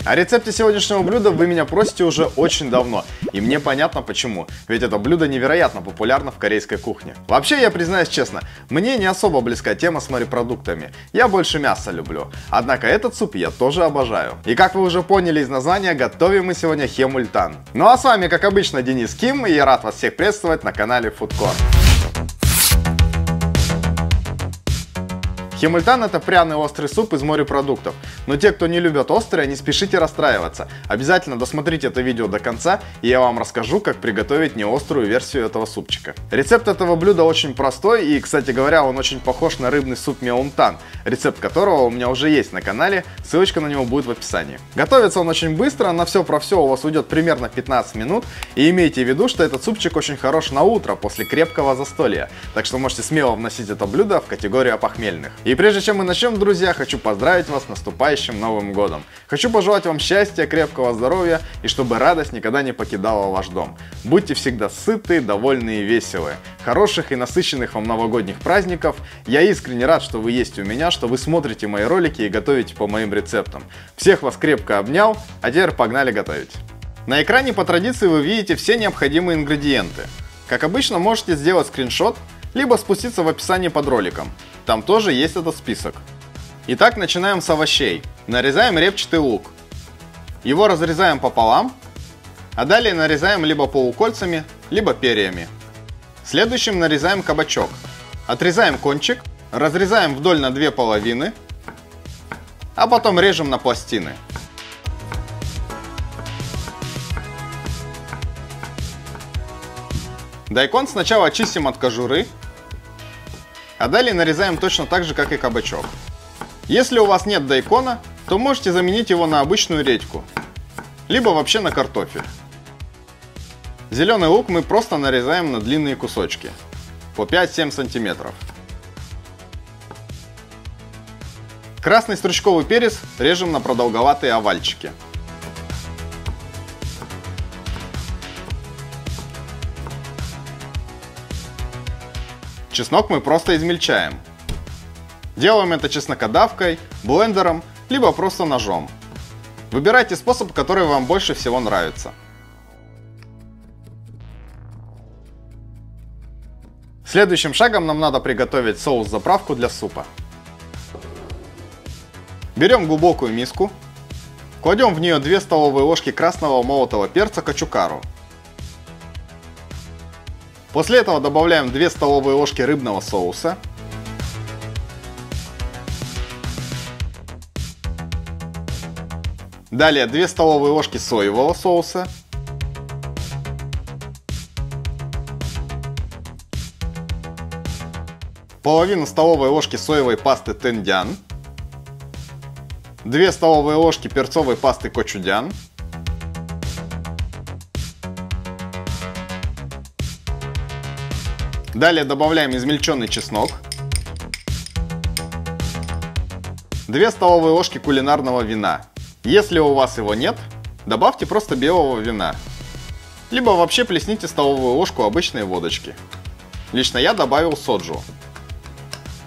О рецепте сегодняшнего блюда вы меня просите уже очень давно, и мне понятно почему, ведь это блюдо невероятно популярно в корейской кухне. Вообще, я признаюсь честно, мне не особо близка тема с морепродуктами, я больше мясо люблю, однако этот суп я тоже обожаю. И как вы уже поняли из названия, готовим мы сегодня хемультан. Ну а с вами, как обычно, Денис Ким, и я рад вас всех приветствовать на канале Foodcore. Хемультан — это пряный острый суп из морепродуктов, но те, кто не любят острое, не спешите расстраиваться. Обязательно досмотрите это видео до конца, и я вам расскажу, как приготовить неострую версию этого супчика. Рецепт этого блюда очень простой, и, кстати говоря, он очень похож на рыбный суп меунтан, рецепт которого у меня уже есть на канале, ссылочка на него будет в описании. Готовится он очень быстро, на все про все у вас уйдет примерно 15 минут, и имейте в виду, что этот супчик очень хорош на утро после крепкого застолья, так что можете смело вносить это блюдо в категорию похмельных. И прежде чем мы начнем, друзья, хочу поздравить вас с наступающим Новым годом. Хочу пожелать вам счастья, крепкого здоровья и чтобы радость никогда не покидала ваш дом. Будьте всегда сыты, довольны и веселы. Хороших и насыщенных вам новогодних праздников. Я искренне рад, что вы есть у меня, что вы смотрите мои ролики и готовите по моим рецептам. Всех вас крепко обнял, а теперь погнали готовить. На экране по традиции вы видите все необходимые ингредиенты. Как обычно, можете сделать скриншот, либо спуститься в описании под роликом. Там тоже есть этот список. Итак, начинаем с овощей. Нарезаем репчатый лук. Его разрезаем пополам, а далее нарезаем либо полукольцами, либо перьями. Следующим нарезаем кабачок. Отрезаем кончик, разрезаем вдоль на две половины, а потом режем на пластины. Дайкон сначала очистим от кожуры, а далее нарезаем точно так же, как и кабачок. Если у вас нет дайкона, то можете заменить его на обычную редьку, либо вообще на картофель. Зеленый лук мы просто нарезаем на длинные кусочки, по 5-7 сантиметров. Красный стручковый перец режем на продолговатые овальчики. Чеснок мы просто измельчаем. Делаем это чеснокодавкой, блендером, либо просто ножом. Выбирайте способ, который вам больше всего нравится. Следующим шагом нам надо приготовить соус-заправку для супа. Берем глубокую миску, кладем в нее 2 столовые ложки красного молотого перца кочукару. После этого добавляем 2 столовые ложки рыбного соуса. Далее 2 столовые ложки соевого соуса. Половину столовой ложки соевой пасты тендян. 2 столовые ложки перцовой пасты кочудян. Далее добавляем измельченный чеснок. 2 столовые ложки кулинарного вина. Если у вас его нет, добавьте просто белого вина. Либо вообще плесните столовую ложку обычной водочки. Лично я добавил соджу.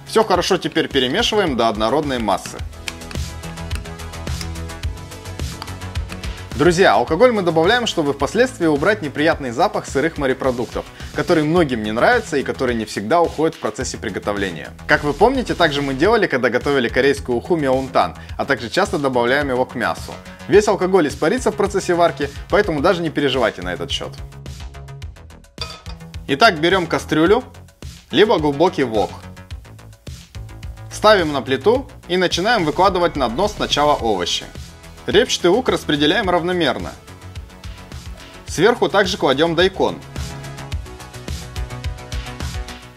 Все хорошо теперь перемешиваем до однородной массы. Друзья, алкоголь мы добавляем, чтобы впоследствии убрать неприятный запах сырых морепродуктов, который многим не нравится и который не всегда уходит в процессе приготовления. Как вы помните, также мы делали, когда готовили корейскую уху меунтан, а также часто добавляем его к мясу. Весь алкоголь испарится в процессе варки, поэтому даже не переживайте на этот счет. Итак, берем кастрюлю, либо глубокий вок. Ставим на плиту и начинаем выкладывать на дно сначала овощи. Репчатый лук распределяем равномерно. Сверху также кладем дайкон.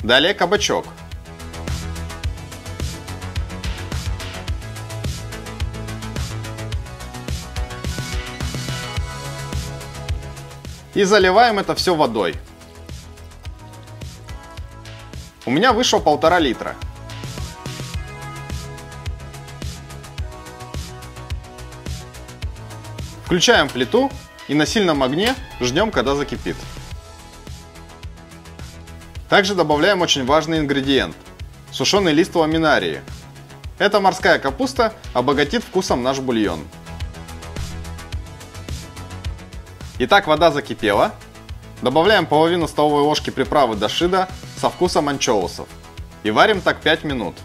Далее кабачок. И заливаем это все водой. У меня вышло 1,5 литра. Включаем плиту и на сильном огне ждем, когда закипит. Также добавляем очень важный ингредиент – сушеный лист ламинарии. Эта морская капуста обогатит вкусом наш бульон. Итак, вода закипела. Добавляем половину столовой ложки приправы дашида со вкусом анчоусов. И варим так 5 минут.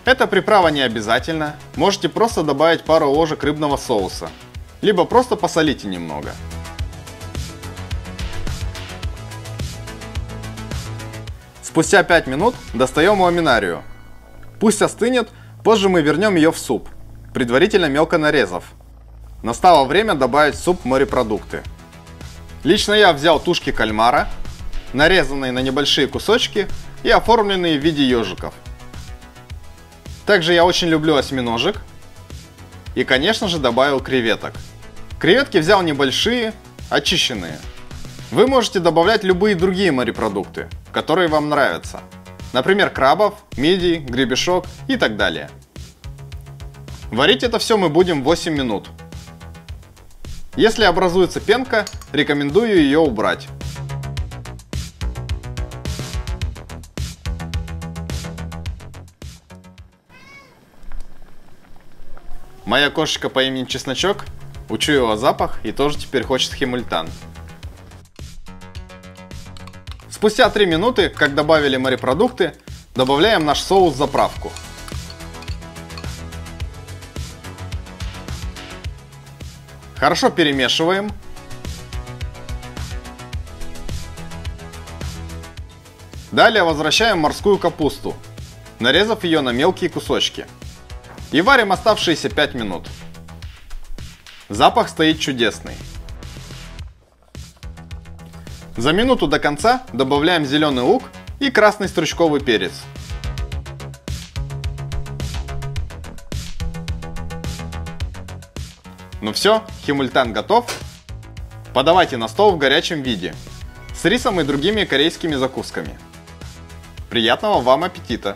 Эта приправа не обязательна. Можете просто добавить пару ложек рыбного соуса. Либо просто посолите немного. Спустя 5 минут достаем ламинарию. Пусть остынет, позже мы вернем ее в суп, предварительно мелко нарезав. Настало время добавить в суп морепродукты. Лично я взял тушки кальмара, нарезанные на небольшие кусочки и оформленные в виде ежиков. Также я очень люблю осьминожек. И, конечно же, добавил креветок. Креветки взял небольшие, очищенные. Вы можете добавлять любые другие морепродукты, которые вам нравятся. Например, крабов, мидий, гребешок и так далее. Варить это все мы будем 8 минут. Если образуется пенка, рекомендую ее убрать. Моя кошечка по имени Чесночок учуяла запах и тоже теперь хочет химультан. Спустя 3 минуты, как добавили морепродукты, добавляем наш соус-заправку. Хорошо перемешиваем. Далее возвращаем морскую капусту, нарезав ее на мелкие кусочки. И варим оставшиеся 5 минут. Запах стоит чудесный. За минуту до конца добавляем зеленый лук и красный стручковый перец. Ну все, химультан готов. Подавайте на стол в горячем виде, с рисом и другими корейскими закусками. Приятного вам аппетита!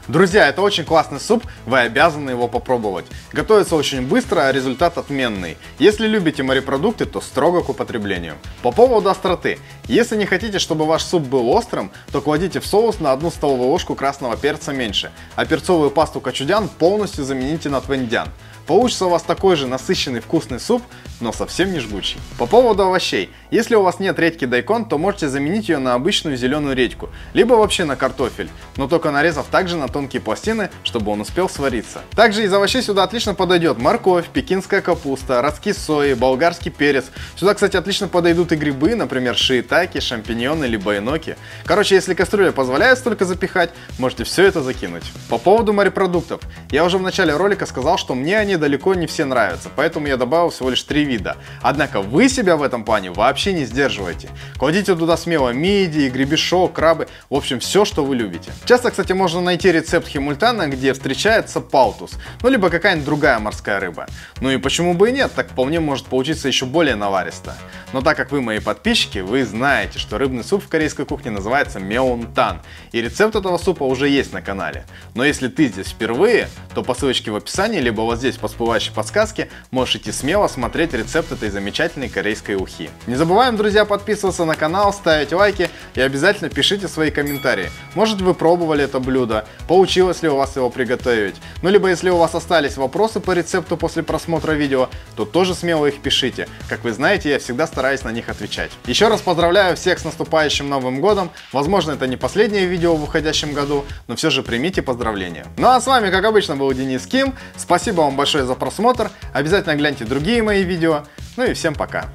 Друзья, это очень классный суп, вы обязаны его попробовать. Готовится очень быстро, а результат отменный. Если любите морепродукты, то строго к употреблению. По поводу остроты. Если не хотите, чтобы ваш суп был острым, то кладите в соус на 1 столовую ложку красного перца меньше, а перцовую пасту кочудян полностью замените на твэндян. Получится у вас такой же насыщенный вкусный суп, но совсем не жгучий. По поводу овощей. Если у вас нет редьки дайкон, то можете заменить ее на обычную зеленую редьку, либо вообще на картофель, но только нарезав также на тонкие пластины, чтобы он успел свариться. Также из овощей сюда отлично подойдет морковь, пекинская капуста, ростки сои, болгарский перец. Сюда, кстати, отлично подойдут и грибы, например, шиитаки, шампиньоны, либо эноки. Короче, если кастрюля позволяет столько запихать, можете все это закинуть. По поводу морепродуктов. Я уже в начале ролика сказал, что мне они далеко не все нравятся, поэтому я добавил всего лишь 3 вида. Однако вы себя в этом плане вообще не сдерживайте. Кладите туда смело мидии, гребешок, крабы, в общем все, что вы любите. Часто, кстати, можно найти рецепт химультана, где встречается палтус, ну либо какая-нибудь другая морская рыба. Ну и почему бы и нет, так вполне может получиться еще более наваристо. Но так как вы мои подписчики, вы знаете, что рыбный суп в корейской кухне называется меонтан, и рецепт этого супа уже есть на канале. Но если ты здесь впервые, то по ссылочке в описании, либо вот здесь по всплывающей подсказке, можешь идти смело смотреть рецепт этой замечательной корейской ухи. Не забываем, друзья, подписываться на канал, ставить лайки и обязательно пишите свои комментарии. Может, вы пробовали это блюдо, получилось ли у вас его приготовить, ну либо если у вас остались вопросы по рецепту после просмотра видео, то тоже смело их пишите. Как вы знаете, я всегда стараюсь на них отвечать. Еще раз поздравляю всех с наступающим Новым годом. Возможно, это не последнее видео в уходящем году, но все же примите поздравления. Ну а с вами, как обычно, был Денис Ким. Спасибо вам большое за просмотр. Обязательно гляньте другие мои видео. Ну и всем пока.